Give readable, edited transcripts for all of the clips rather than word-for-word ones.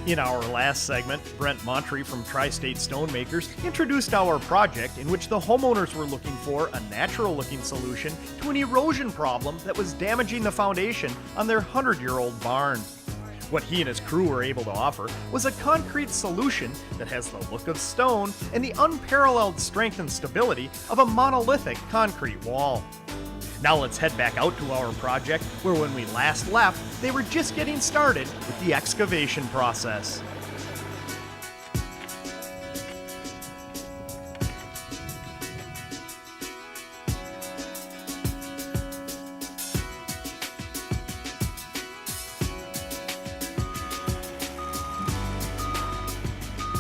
In our last segment, Brent Montre from Tri State StoneMakers introduced our project in which the homeowners were looking for a natural-looking solution to an erosion problem that was damaging the foundation on their 100-year-old barn. What he and his crew were able to offer was a concrete solution that has the look of stone and the unparalleled strength and stability of a monolithic concrete wall. Now let's head back out to our project, where when we last left, they were just getting started with the excavation process.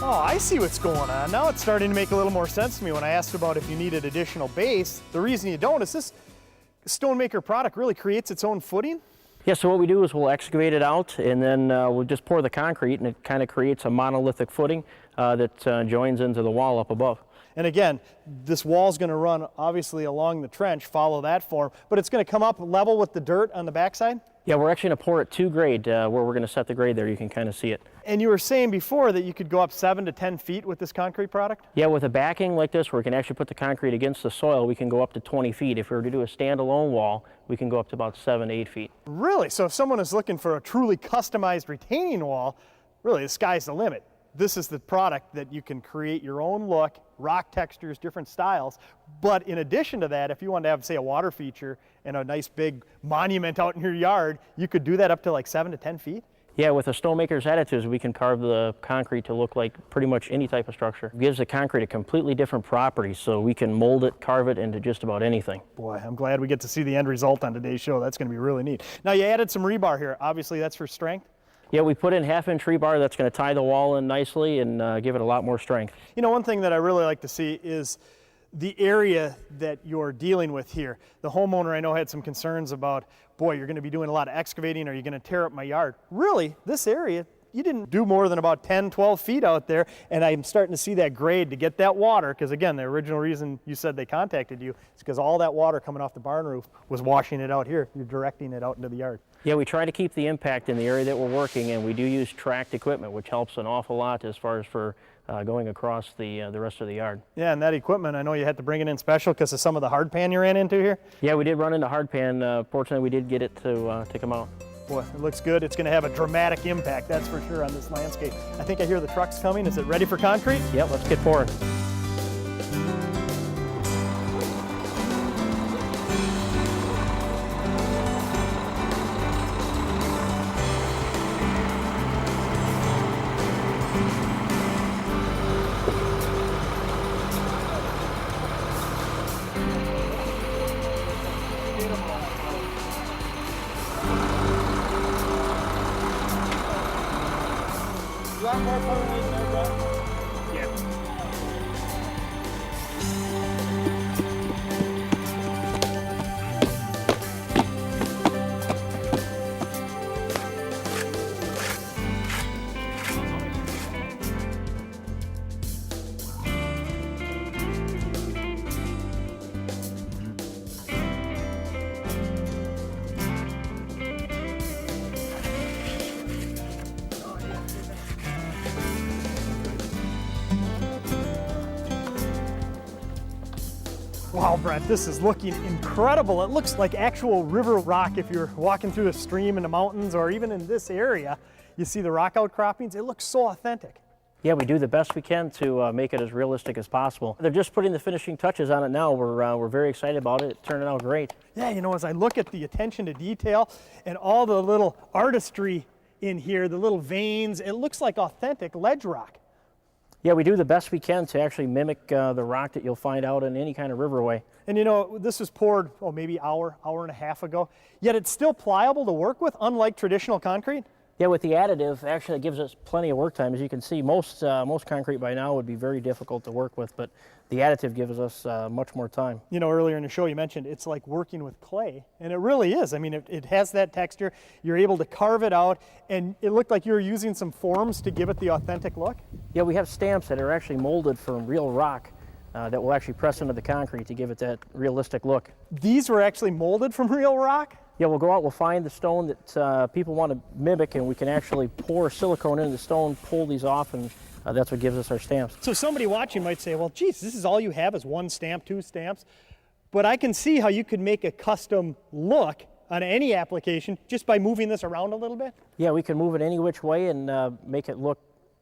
Oh, I see what's going on. Now it's starting to make a little more sense to me when I asked about if you needed additional base. The reason you don't is this StoneMaker product really creates its own footing. Yeah, so what we do is we'll excavate it out, and then we'll just pour the concrete, and it kind of creates a monolithic footing that joins into the wall up above. And again, this wall's going to run obviously along the trench, follow that form, but it's going to come up level with the dirt on the backside? Yeah, we're actually going to pour it to grade, where we're going to set the grade there. You can kind of see it. And you were saying before that you could go up 7 to 10 feet with this concrete product? Yeah, with a backing like this, where we can actually put the concrete against the soil, we can go up to 20 feet. If we were to do a standalone wall, we can go up to about 7 to 8 feet. Really? So if someone is looking for a truly customized retaining wall, really the sky's the limit. This is the product that you can create your own look, rock textures, different styles. But in addition to that, if you wanted to have, say, a water feature and a nice big monument out in your yard, you could do that up to like 7 to 10 feet? Yeah, with the StoneMakers additives, we can carve the concrete to look like pretty much any type of structure. It gives the concrete a completely different property, so we can mold it, carve it into just about anything. Boy, I'm glad we get to see the end result on today's show. That's going to be really neat. Now, you added some rebar here. Obviously, that's for strength? Yeah, we put in 1/2-inch rebar that's going to tie the wall in nicely and give it a lot more strength. You know, one thing that I really like to see is the area that you're dealing with here. The homeowner, I know, had some concerns about, boy, you're going to be doing a lot of excavating. Are you going to tear up my yard? Really, this area, you didn't do more than about 10, 12 feet out there, and I'm starting to see that grade to get that water, because again, the original reason you said they contacted you is because all that water coming off the barn roof was washing it out here. You're directing it out into the yard. Yeah, we try to keep the impact in the area that we're working in. We do use tracked equipment, which helps an awful lot as far as for going across the rest of the yard. Yeah, and that equipment, I know you had to bring it in special because of some of the hardpan you ran into here? Yeah, we did run into hardpan. Fortunately, we did get it to come out. Boy, it looks good. It's going to have a dramatic impact, that's for sure, on this landscape. I think I hear the trucks coming. Is it ready for concrete? Yep, let's get pouring. Wow, Brent, this is looking incredible. It looks like actual river rock if you're walking through a stream in the mountains, or even in this area. You see the rock outcroppings? It looks so authentic. Yeah, we do the best we can to make it as realistic as possible. They're just putting the finishing touches on it now. We're very excited about it. It's turning out great. Yeah, you know, as I look at the attention to detail and all the little artistry in here, the little veins, it looks like authentic ledge rock. Yeah, we do the best we can to actually mimic the rock that you'll find out in any kind of riverway. And you know, this was poured, maybe hour and a half ago, yet it's still pliable to work with, unlike traditional concrete? Yeah, with the additive, actually it gives us plenty of work time. As you can see, most concrete by now would be very difficult to work with, but the additive gives us much more time. You know, earlier in the show you mentioned it's like working with clay, and it really is. I mean, it has that texture. You're able to carve it out, and it looked like you were using some forms to give it the authentic look. Yeah, we have stamps that are actually molded from real rock that will actually press into the concrete to give it that realistic look. These were actually molded from real rock? Yeah, we'll go out, we'll find the stone that people want to mimic, and we can actually pour silicone into the stone, pull these off, and that's what gives us our stamps. So somebody watching might say, well, geez, this is all you have is one stamp, two stamps. But I can see how you could make a custom look on any application just by moving this around a little bit. Yeah, we can move it any which way and make it look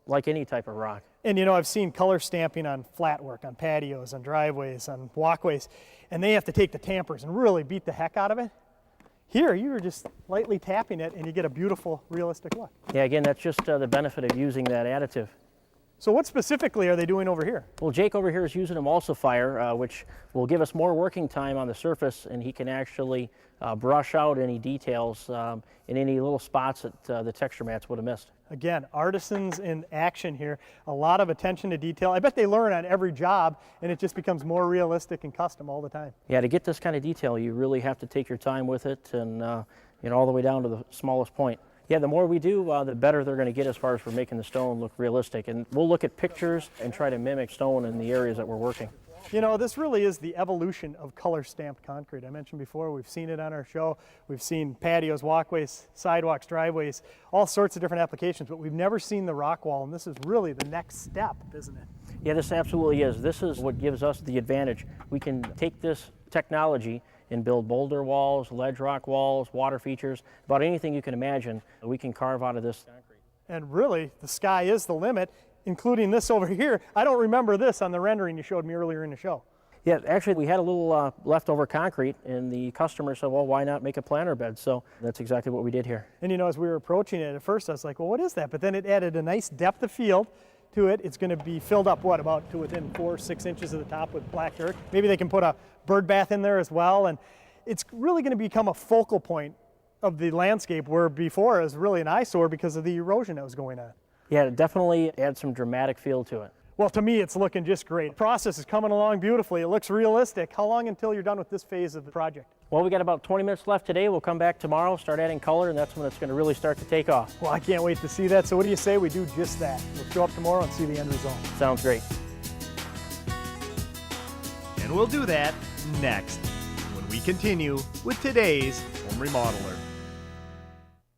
like any type of rock. And you know, I've seen color stamping on flat work, on patios, on driveways, on walkways, and they have to take the tampers and really beat the heck out of it. Here, you're just lightly tapping it and you get a beautiful, realistic look. Yeah, again, that's just the benefit of using that additive. So what specifically are they doing over here? Well, Jake over here is using emulsifier, which will give us more working time on the surface, and he can actually brush out any details in any little spots that the texture mats would have missed. Again, artisans in action here. A lot of attention to detail. I bet they learn on every job, and it just becomes more realistic and custom all the time. Yeah, to get this kind of detail, you really have to take your time with it, and you know, all the way down to the smallest point. Yeah, the more we do, the better they're going to get as far as for making the stone look realistic. And we'll look at pictures and try to mimic stone in the areas that we're working. You know, this really is the evolution of color stamped concrete. I mentioned before, we've seen it on our show. We've seen patios, walkways, sidewalks, driveways, all sorts of different applications, but we've never seen the rock wall, and this is really the next step, isn't it? Yeah, this absolutely is. This is what gives us the advantage. We can take this technology and build boulder walls, ledge rock walls, water features, about anything you can imagine, we can carve out of this concrete. And really, the sky is the limit, including this over here. I don't remember this on the rendering you showed me earlier in the show. Yeah, actually we had a little leftover concrete, and the customer said, well, why not make a planter bed? So that's exactly what we did here. And you know, as we were approaching it at first, I was like, well, what is that? But then it added a nice depth of field to it. It's going to be filled up, what, about to within 4 or 6 inches of the top with black dirt. Maybe they can put a bird bath in there as well. And it's really going to become a focal point of the landscape, where before it was really an eyesore because of the erosion that was going on. Yeah, it definitely adds some dramatic feel to it. Well, to me, it's looking just great. The process is coming along beautifully. It looks realistic. How long until you're done with this phase of the project? Well, we got about 20 minutes left today. We'll come back tomorrow, start adding color, and that's when it's going to really start to take off. Well, I can't wait to see that. So what do you say we do just that? We'll show up tomorrow and see the end result. Sounds great. And we'll do that next, when we continue with today's Home Remodeler.